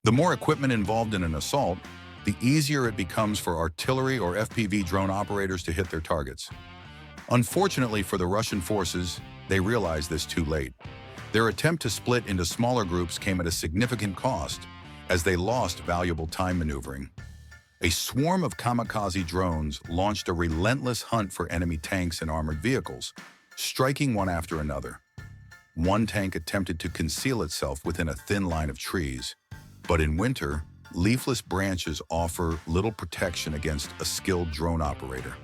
The more equipment involved in an assault, the easier it becomes for artillery or FPV drone operators to hit their targets. Unfortunately for the Russian forces, they realized this too late. Their attempt to split into smaller groups came at a significant cost, as they lost valuable time maneuvering. A swarm of kamikaze drones launched a relentless hunt for enemy tanks and armored vehicles, striking one after another. One tank attempted to conceal itself within a thin line of trees, but in winter, leafless branches offer little protection against a skilled drone operator.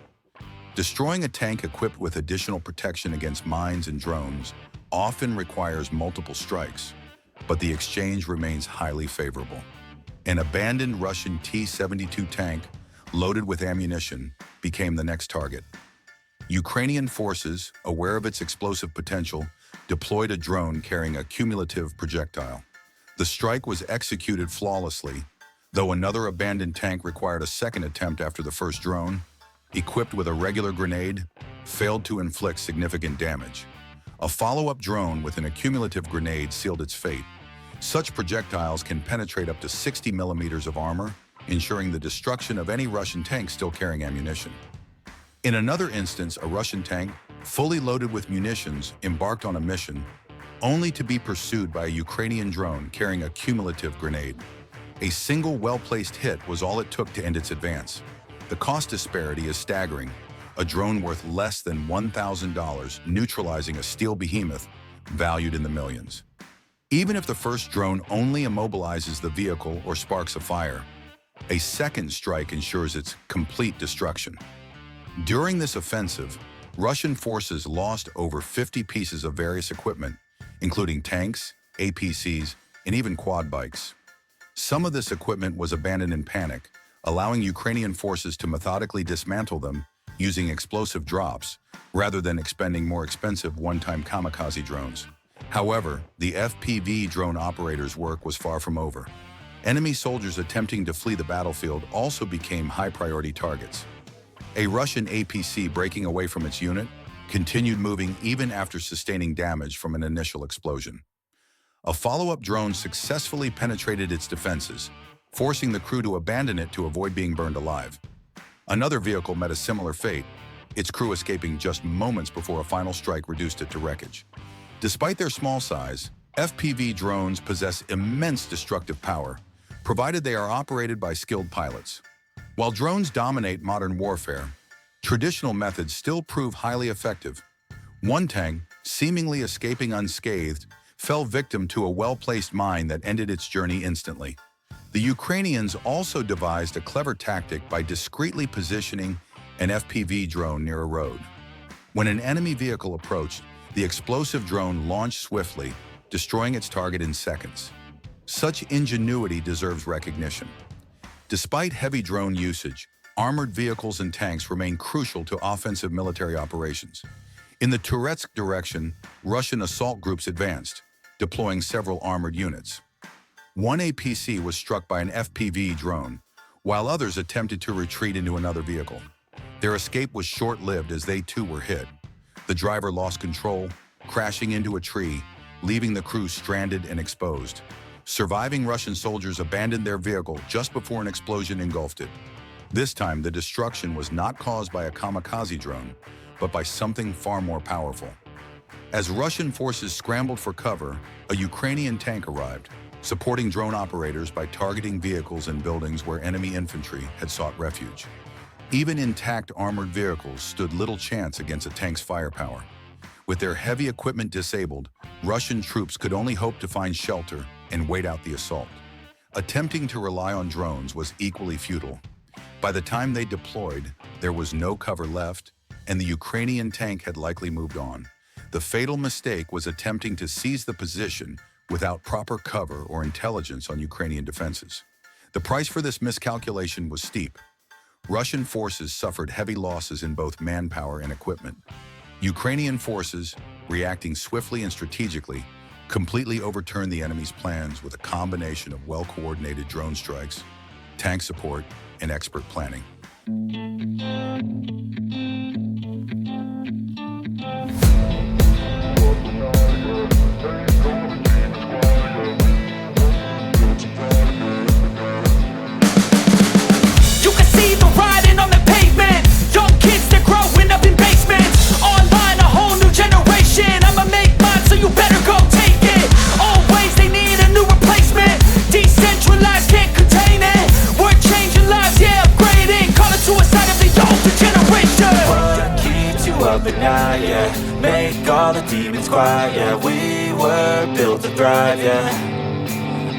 Destroying a tank equipped with additional protection against mines and drones often requires multiple strikes, but the exchange remains highly favorable. An abandoned Russian T-72 tank, loaded with ammunition, became the next target. Ukrainian forces, aware of its explosive potential, deployed a drone carrying a cumulative projectile. The strike was executed flawlessly, though another abandoned tank required a second attempt after the first drone, equipped with a regular grenade, failed to inflict significant damage. A follow-up drone with an accumulative grenade sealed its fate. Such projectiles can penetrate up to 60 millimeters of armor, ensuring the destruction of any Russian tank still carrying ammunition. In another instance, a Russian tank, fully loaded with munitions, embarked on a mission, only to be pursued by a Ukrainian drone carrying a cumulative grenade. A single well-placed hit was all it took to end its advance. The cost disparity is staggering. A drone worth less than $1,000 neutralizing a steel behemoth valued in the millions. Even if the first drone only immobilizes the vehicle or sparks a fire, a second strike ensures its complete destruction. During this offensive, Russian forces lost over 50 pieces of various equipment, including tanks, APCs, and even quad bikes. Some of this equipment was abandoned in panic, allowing Ukrainian forces to methodically dismantle them using explosive drops, rather than expending more expensive one-time kamikaze drones. However, the FPV drone operators' work was far from over. Enemy soldiers attempting to flee the battlefield also became high-priority targets. A Russian APC breaking away from its unit continued moving even after sustaining damage from an initial explosion. A follow-up drone successfully penetrated its defenses, forcing the crew to abandon it to avoid being burned alive. Another vehicle met a similar fate, its crew escaping just moments before a final strike reduced it to wreckage. Despite their small size, FPV drones possess immense destructive power, provided they are operated by skilled pilots. While drones dominate modern warfare, traditional methods still prove highly effective. One tank, seemingly escaping unscathed, fell victim to a well-placed mine that ended its journey instantly. The Ukrainians also devised a clever tactic by discreetly positioning an FPV drone near a road. When an enemy vehicle approached, the explosive drone launched swiftly, destroying its target in seconds. Such ingenuity deserves recognition. Despite heavy drone usage, armored vehicles and tanks remain crucial to offensive military operations. In the Toretsk direction, Russian assault groups advanced, deploying several armored units. One APC was struck by an FPV drone, while others attempted to retreat into another vehicle. Their escape was short-lived as they too were hit. The driver lost control, crashing into a tree, leaving the crew stranded and exposed. Surviving Russian soldiers abandoned their vehicle just before an explosion engulfed it. This time, the destruction was not caused by a kamikaze drone, but by something far more powerful. As Russian forces scrambled for cover, a Ukrainian tank arrived, supporting drone operators by targeting vehicles and buildings where enemy infantry had sought refuge. Even intact armored vehicles stood little chance against a tank's firepower. With their heavy equipment disabled, Russian troops could only hope to find shelter and wait out the assault. Attempting to rely on drones was equally futile. By the time they deployed, there was no cover left, and the Ukrainian tank had likely moved on. The fatal mistake was attempting to seize the position without proper cover or intelligence on Ukrainian defenses. The price for this miscalculation was steep. Russian forces suffered heavy losses in both manpower and equipment. Ukrainian forces, reacting swiftly and strategically, completely overturned the enemy's plans with a combination of well-coordinated drone strikes, tank support, and expert planning. Hey, all the demons quiet. Yeah, we were built to thrive, yeah.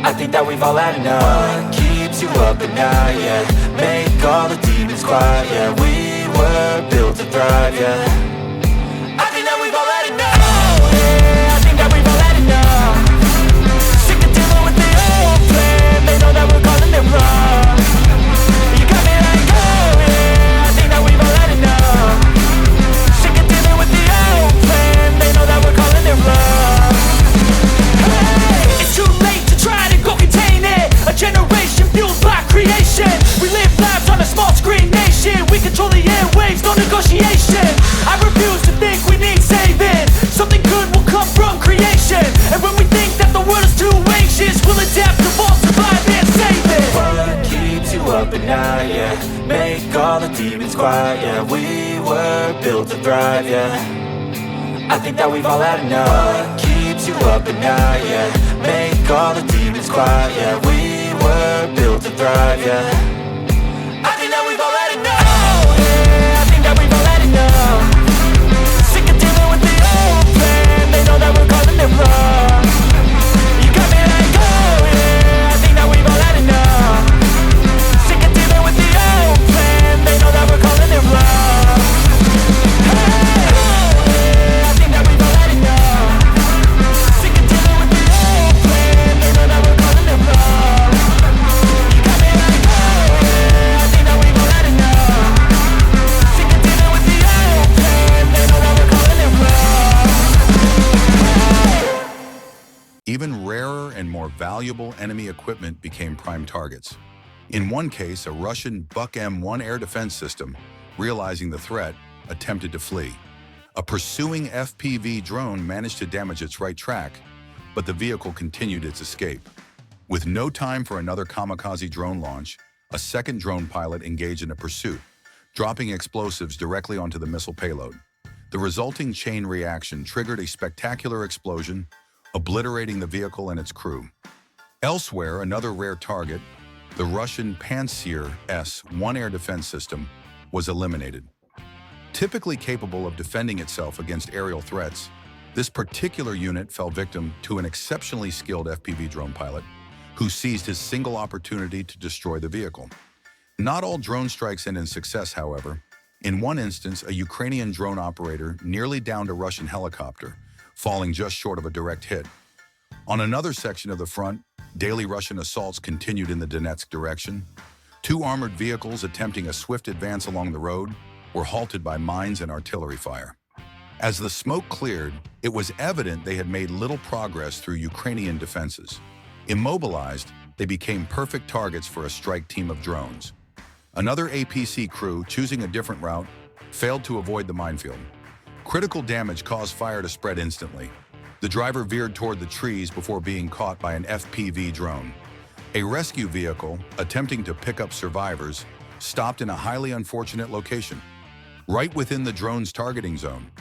I think that we've all had enough. What keeps you up at night, yeah. Make all the demons quiet, yeah. We were built to thrive, yeah. I think that we've all had enough. Yeah, I think that we've all had enough. Sick of dealing with the old plan. They know that we're calling it wrong. You got me like, oh yeah, I think that we've all had enough. Sick of dealing with the old plan. They know that we're calling it wrong. Hey, it's too late to try to go contain it. A generation fueled by creation. We live lives on a small screen nation. We control the airwaves, no negotiation. I refuse to think we need saving. Something good will come from creation. And when we think that the world is too anxious, we'll adapt, evolve, survive and save it. What keeps you up at night, yeah. Make all the demons quiet, yeah. We were built to thrive, yeah. I think that we've all had enough. What keeps you up at night, yeah. Make all the demons quiet, yeah. We were built to thrive, yeah. I think that we've all had enough. Yeah, I think that we've all had enough. Sick of dealing with the old plan. They know that we're calling it wrong. You got me like, oh yeah, I think that we've all had enough. Sick of dealing with the old plan. They know that we're calling it wrong. Even rarer and more valuable enemy equipment became prime targets. In one case, a Russian Buk M1 air defense system, realizing the threat, attempted to flee. A pursuing FPV drone managed to damage its right track, but the vehicle continued its escape. With no time for another kamikaze drone launch, a second drone pilot engaged in a pursuit, dropping explosives directly onto the missile payload. The resulting chain reaction triggered a spectacular explosion, obliterating the vehicle and its crew. Elsewhere, another rare target, the Russian Pantsir S-1 air defense system, was eliminated. Typically capable of defending itself against aerial threats, this particular unit fell victim to an exceptionally skilled FPV drone pilot who seized his single opportunity to destroy the vehicle. Not all drone strikes end in success, however. In one instance, a Ukrainian drone operator nearly downed a Russian helicopter, falling just short of a direct hit. On another section of the front, daily Russian assaults continued in the Donetsk direction. Two armored vehicles attempting a swift advance along the road were halted by mines and artillery fire. As the smoke cleared, it was evident they had made little progress through Ukrainian defenses. Immobilized, they became perfect targets for a strike team of drones. Another APC crew, choosing a different route, failed to avoid the minefield. Critical damage caused fire to spread instantly. The driver veered toward the trees before being caught by an FPV drone. A rescue vehicle, attempting to pick up survivors, stopped in a highly unfortunate location, right within the drone's targeting zone.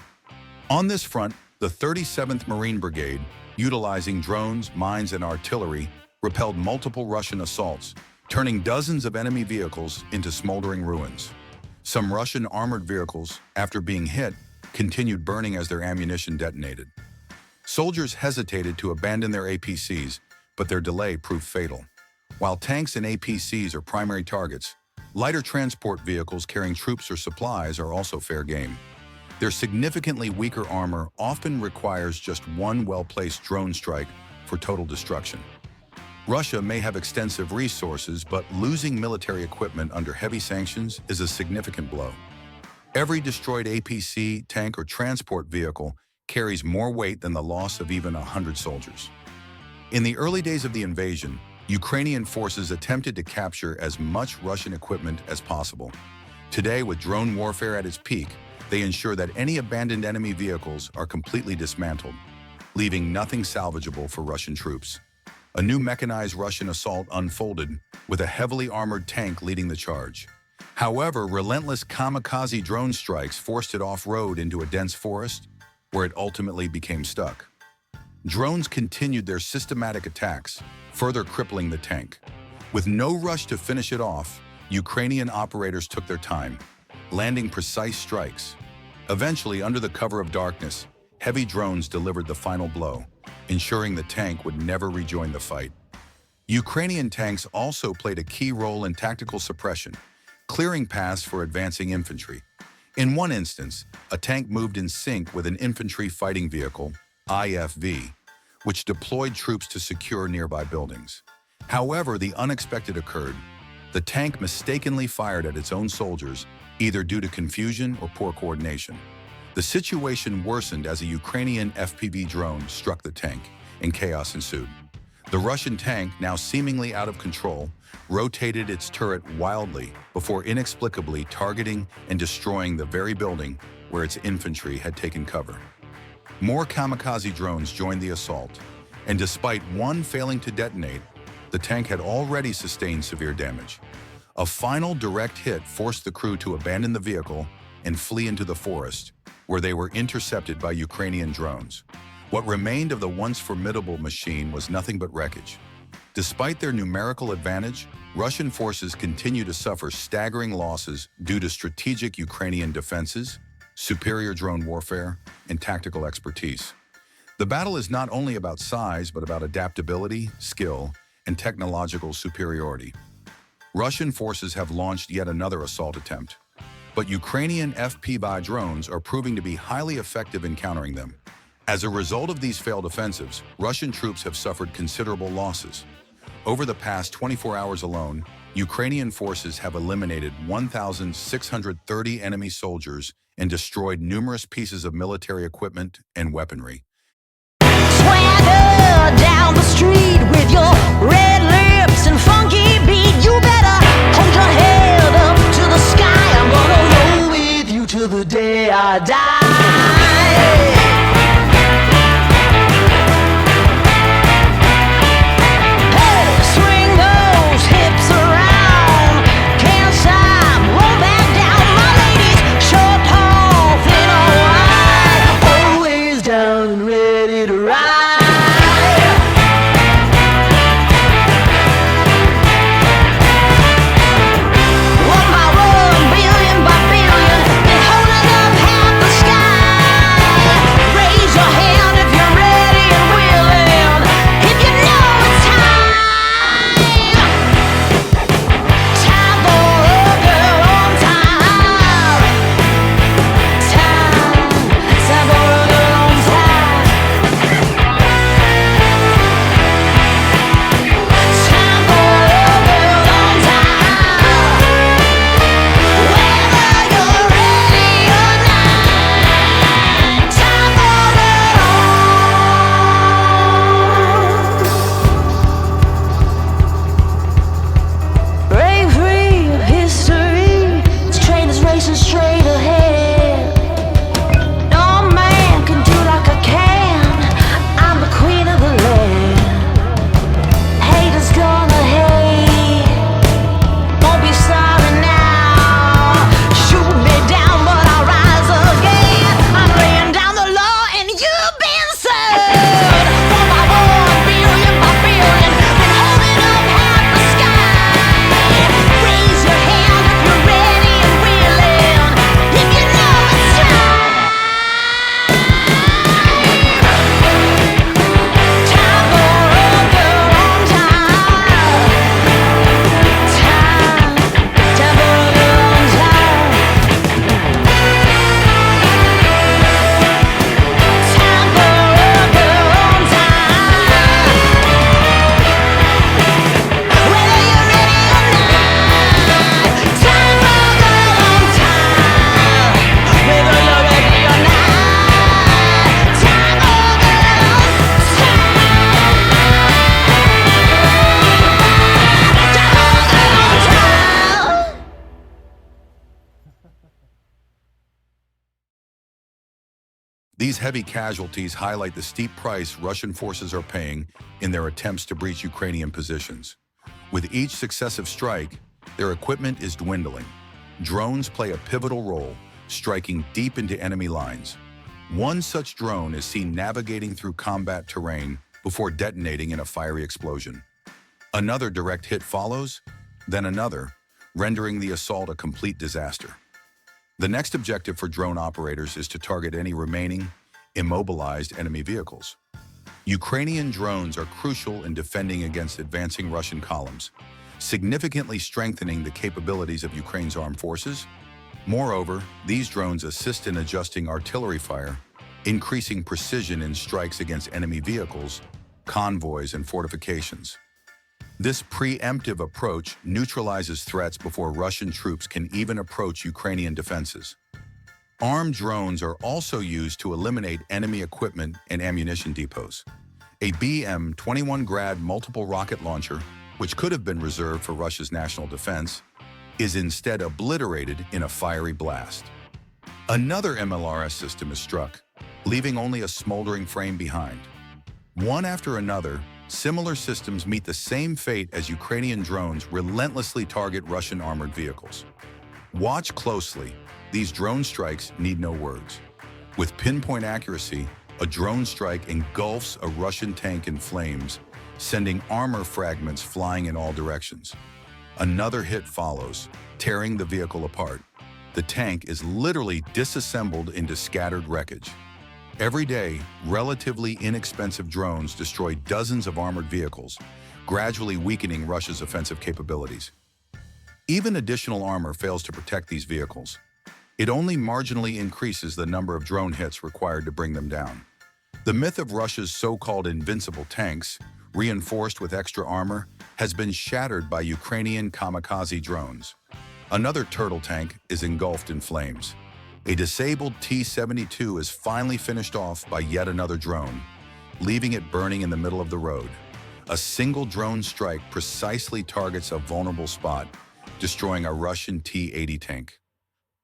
On this front, the 37th Marine Brigade, utilizing drones, mines, and artillery, repelled multiple Russian assaults, turning dozens of enemy vehicles into smoldering ruins. Some Russian armored vehicles, after being hit, continued burning as their ammunition detonated. Soldiers hesitated to abandon their APCs, but their delay proved fatal. While tanks and APCs are primary targets, lighter transport vehicles carrying troops or supplies are also fair game. Their significantly weaker armor often requires just one well-placed drone strike for total destruction. Russia may have extensive resources, but losing military equipment under heavy sanctions is a significant blow. Every destroyed APC, tank, or transport vehicle carries more weight than the loss of even 100 soldiers. In the early days of the invasion, Ukrainian forces attempted to capture as much Russian equipment as possible. Today, with drone warfare at its peak, they ensure that any abandoned enemy vehicles are completely dismantled, leaving nothing salvageable for Russian troops. A new mechanized Russian assault unfolded, with a heavily armored tank leading the charge. However, relentless kamikaze drone strikes forced it off-road into a dense forest, where it ultimately became stuck. Drones continued their systematic attacks, further crippling the tank. With no rush to finish it off, Ukrainian operators took their time, landing precise strikes. Eventually, under the cover of darkness, heavy drones delivered the final blow, ensuring the tank would never rejoin the fight. Ukrainian tanks also played a key role in tactical suppression, clearing paths for advancing infantry. In one instance, a tank moved in sync with an infantry fighting vehicle, IFV, which deployed troops to secure nearby buildings. However, the unexpected occurred. The tank mistakenly fired at its own soldiers, either due to confusion or poor coordination. The situation worsened as a Ukrainian FPV drone struck the tank, and chaos ensued. The Russian tank, now seemingly out of control, rotated its turret wildly before inexplicably targeting and destroying the very building where its infantry had taken cover. More kamikaze drones joined the assault, and despite one failing to detonate, the tank had already sustained severe damage. A final direct hit forced the crew to abandon the vehicle and flee into the forest, where they were intercepted by Ukrainian drones. What remained of the once formidable machine was nothing but wreckage. Despite their numerical advantage, Russian forces continue to suffer staggering losses due to strategic Ukrainian defenses, superior drone warfare, and tactical expertise. The battle is not only about size, but about adaptability, skill, and technological superiority. Russian forces have launched yet another assault attempt, but Ukrainian FPV drones are proving to be highly effective in countering them. As a result of these failed offensives, Russian troops have suffered considerable losses. Over the past 24 hours alone, Ukrainian forces have eliminated 1,630 enemy soldiers and destroyed numerous pieces of military equipment and weaponry. Swagger down the street with your red lips and funky beat. You better hold your head up to the sky. I'm gonna roll with you till the day I die. These heavy casualties highlight the steep price Russian forces are paying in their attempts to breach Ukrainian positions. With each successive strike, their equipment is dwindling. Drones play a pivotal role, striking deep into enemy lines. One such drone is seen navigating through combat terrain before detonating in a fiery explosion. Another direct hit follows, then another, rendering the assault a complete disaster. The next objective for drone operators is to target any remaining, immobilized enemy vehicles. Ukrainian drones are crucial in defending against advancing Russian columns, significantly strengthening the capabilities of Ukraine's armed forces. Moreover, these drones assist in adjusting artillery fire, increasing precision in strikes against enemy vehicles, convoys, and fortifications. This preemptive approach neutralizes threats before Russian troops can even approach Ukrainian defenses. Armed drones are also used to eliminate enemy equipment and ammunition depots. A BM-21 Grad multiple rocket launcher, which could have been reserved for Russia's national defense, is instead obliterated in a fiery blast. Another MLRS system is struck, leaving only a smoldering frame behind. One after another, similar systems meet the same fate as Ukrainian drones relentlessly target Russian armored vehicles. Watch closely. These drone strikes need no words. With pinpoint accuracy, a drone strike engulfs a Russian tank in flames, sending armor fragments flying in all directions. Another hit follows, tearing the vehicle apart. The tank is literally disassembled into scattered wreckage. Every day, relatively inexpensive drones destroy dozens of armored vehicles, gradually weakening Russia's offensive capabilities. Even additional armor fails to protect these vehicles. It only marginally increases the number of drone hits required to bring them down. The myth of Russia's so-called invincible tanks, reinforced with extra armor, has been shattered by Ukrainian Kamikaze drones. Another turtle tank is engulfed in flames. A disabled T-72 is finally finished off by yet another drone, leaving it burning in the middle of the road. A single drone strike precisely targets a vulnerable spot, destroying a Russian T-80 tank.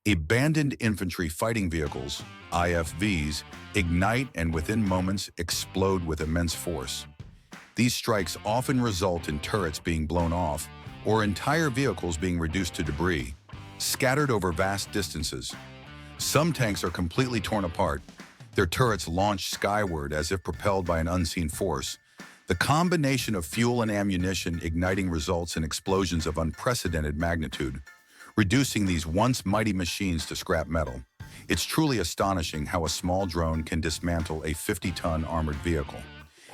Abandoned infantry fighting vehicles, IFVs, ignite and within moments explode with immense force. These strikes often result in turrets being blown off or entire vehicles being reduced to debris, scattered over vast distances. Some tanks are completely torn apart, their turrets launched skyward as if propelled by an unseen force. The combination of fuel and ammunition igniting results in explosions of unprecedented magnitude, reducing these once mighty machines to scrap metal. It's truly astonishing how a small drone can dismantle a 50-ton armored vehicle.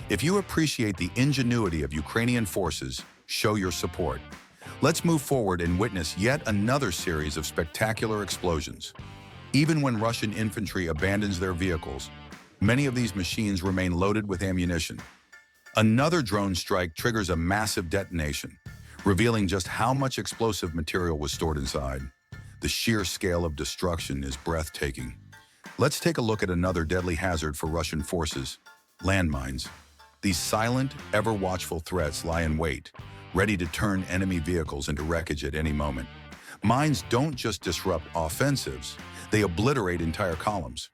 If you appreciate the ingenuity of Ukrainian forces, show your support. Let's move forward and witness yet another series of spectacular explosions. Even when Russian infantry abandons their vehicles, many of these machines remain loaded with ammunition. Another drone strike triggers a massive detonation, revealing just how much explosive material was stored inside. The sheer scale of destruction is breathtaking. Let's take a look at another deadly hazard for Russian forces: landmines. These silent, ever-watchful threats lie in wait, ready to turn enemy vehicles into wreckage at any moment. Mines don't just disrupt offensives, they obliterate entire columns.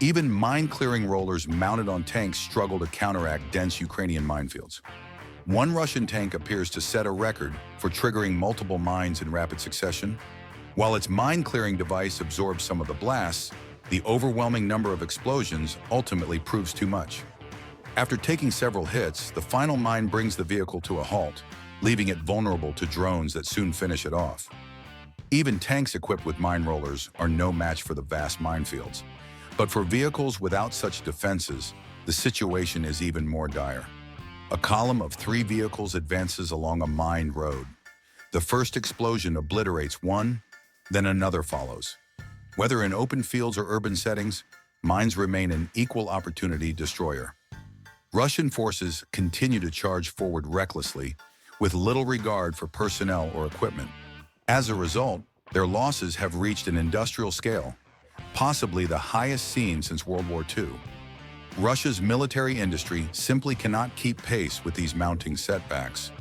Even mine-clearing rollers mounted on tanks struggle to counteract dense Ukrainian minefields. One Russian tank appears to set a record for triggering multiple mines in rapid succession. While its mine-clearing device absorbs some of the blasts, the overwhelming number of explosions ultimately proves too much. After taking several hits, the final mine brings the vehicle to a halt, leaving it vulnerable to drones that soon finish it off. Even tanks equipped with mine rollers are no match for the vast minefields. But for vehicles without such defenses, the situation is even more dire. A column of 3 vehicles advances along a mined road. The first explosion obliterates one, then another follows. Whether in open fields or urban settings, mines remain an equal opportunity destroyer. Russian forces continue to charge forward recklessly, with little regard for personnel or equipment. As a result, their losses have reached an industrial scale, possibly the highest seen since World War II. Russia's military industry simply cannot keep pace with these mounting setbacks.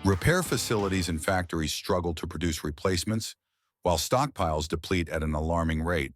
Repair facilities and factories struggle to produce replacements, while stockpiles deplete at an alarming rate.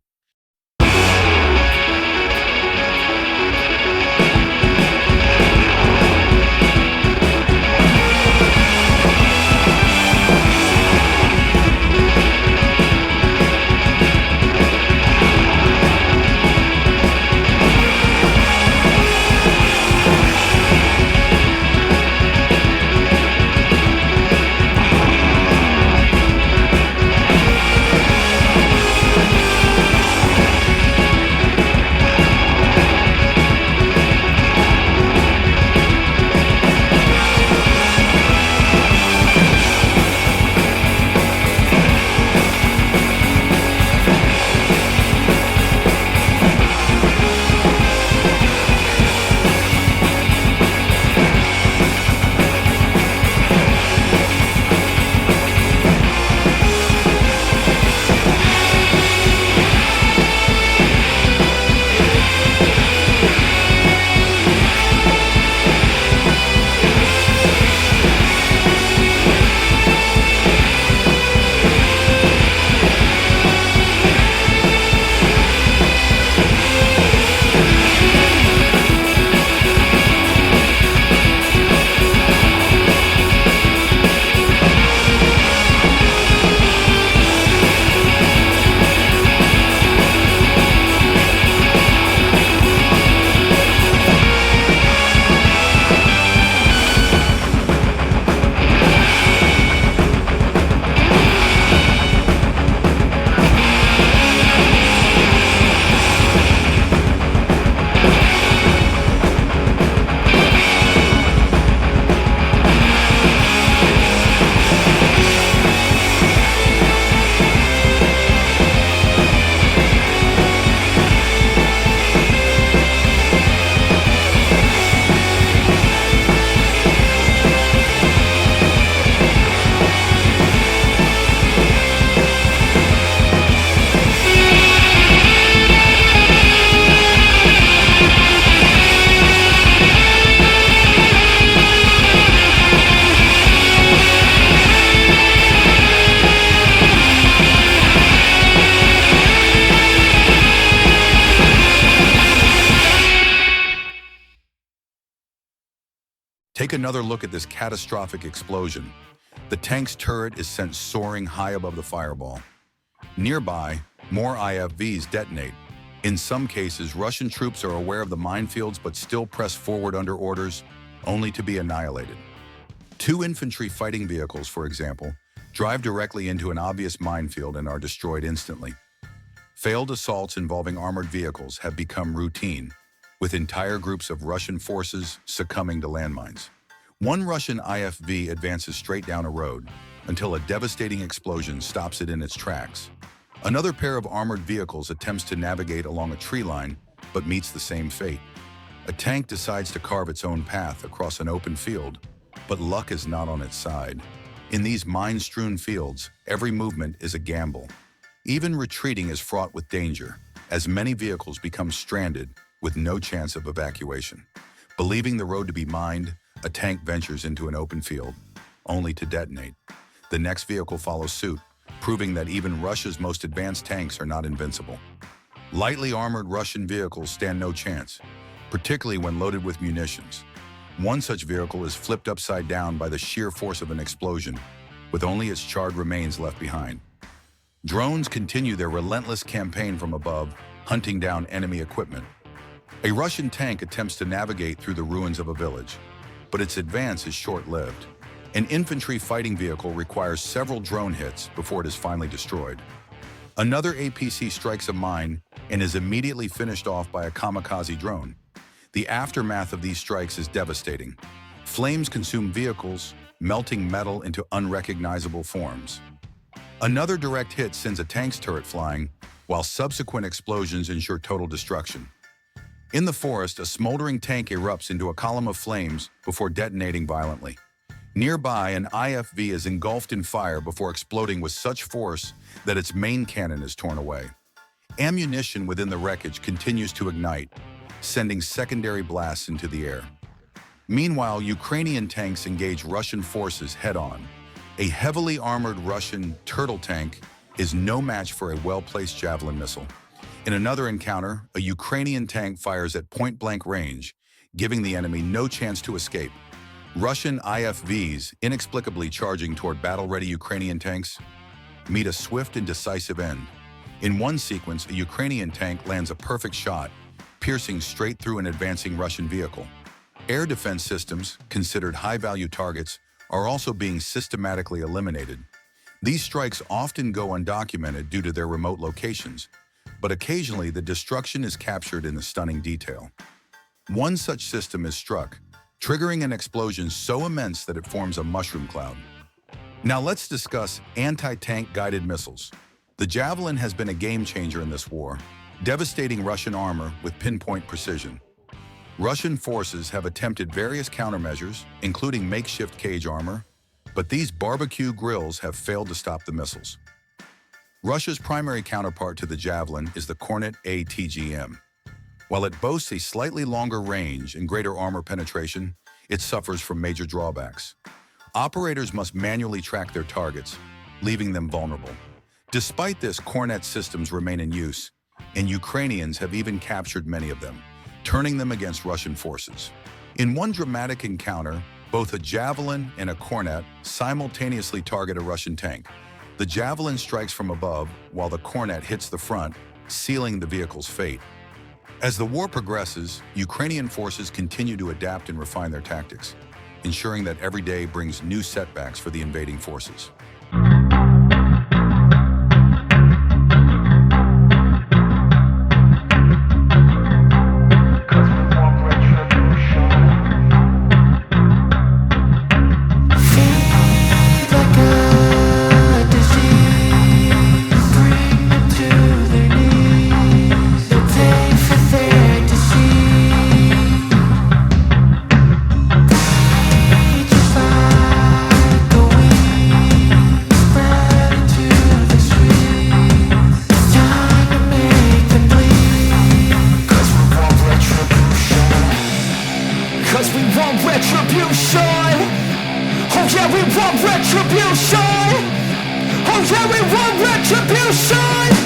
Take another look at this catastrophic explosion. The tank's turret is sent soaring high above the fireball. Nearby, more IFVs detonate. In some cases, Russian troops are aware of the minefields but still press forward under orders, only to be annihilated. 2 infantry fighting vehicles, for example, drive directly into an obvious minefield and are destroyed instantly. Failed assaults involving armored vehicles have become routine, with entire groups of Russian forces succumbing to landmines. One Russian IFV advances straight down a road until a devastating explosion stops it in its tracks. Another pair of armored vehicles attempts to navigate along a tree line but meets the same fate. A tank decides to carve its own path across an open field, but luck is not on its side. In these mine-strewn fields, every movement is a gamble. Even retreating is fraught with danger, as many vehicles become stranded with no chance of evacuation. Believing the road to be mined, a tank ventures into an open field, only to detonate. The next vehicle follows suit, proving that even Russia's most advanced tanks are not invincible. Lightly armored Russian vehicles stand no chance, particularly when loaded with munitions. One such vehicle is flipped upside down by the sheer force of an explosion, with only its charred remains left behind. Drones continue their relentless campaign from above, hunting down enemy equipment. A Russian tank attempts to navigate through the ruins of a village, but its advance is short-lived. An infantry fighting vehicle requires several drone hits before it is finally destroyed. Another APC strikes a mine and is immediately finished off by a kamikaze drone. The aftermath of these strikes is devastating. Flames consume vehicles, melting metal into unrecognizable forms. Another direct hit sends a tank's turret flying, while subsequent explosions ensure total destruction. In the forest, a smoldering tank erupts into a column of flames before detonating violently. Nearby, an IFV is engulfed in fire before exploding with such force that its main cannon is torn away. Ammunition within the wreckage continues to ignite, sending secondary blasts into the air. Meanwhile, Ukrainian tanks engage Russian forces head-on. A heavily armored Russian turtle tank is no match for a well-placed javelin missile. In another encounter, a Ukrainian tank fires at point-blank range, giving the enemy no chance to escape. Russian IFVs, inexplicably charging toward battle-ready Ukrainian tanks, meet a swift and decisive end. In one sequence, a Ukrainian tank lands a perfect shot, piercing straight through an advancing Russian vehicle. Air defense systems, considered high-value targets, are also being systematically eliminated. These strikes often go undocumented due to their remote locations, but occasionally the destruction is captured in the stunning detail. One such system is struck, triggering an explosion so immense that it forms a mushroom cloud. Now let's discuss anti-tank guided missiles. The Javelin has been a game-changer in this war, devastating Russian armor with pinpoint precision. Russian forces have attempted various countermeasures, including makeshift cage armor, but these barbecue grills have failed to stop the missiles. Russia's primary counterpart to the Javelin is the Kornet ATGM. While it boasts a slightly longer range and greater armor penetration, it suffers from major drawbacks. Operators must manually track their targets, leaving them vulnerable. Despite this, Kornet systems remain in use, and Ukrainians have even captured many of them, turning them against Russian forces. In one dramatic encounter, both a Javelin and a Kornet simultaneously target a Russian tank. The Javelin strikes from above, while the Kornet hits the front, sealing the vehicle's fate. As the war progresses, Ukrainian forces continue to adapt and refine their tactics, ensuring that every day brings new setbacks for the invading forces. Retribution! Oh yeah, we want retribution! Oh yeah, we want retribution!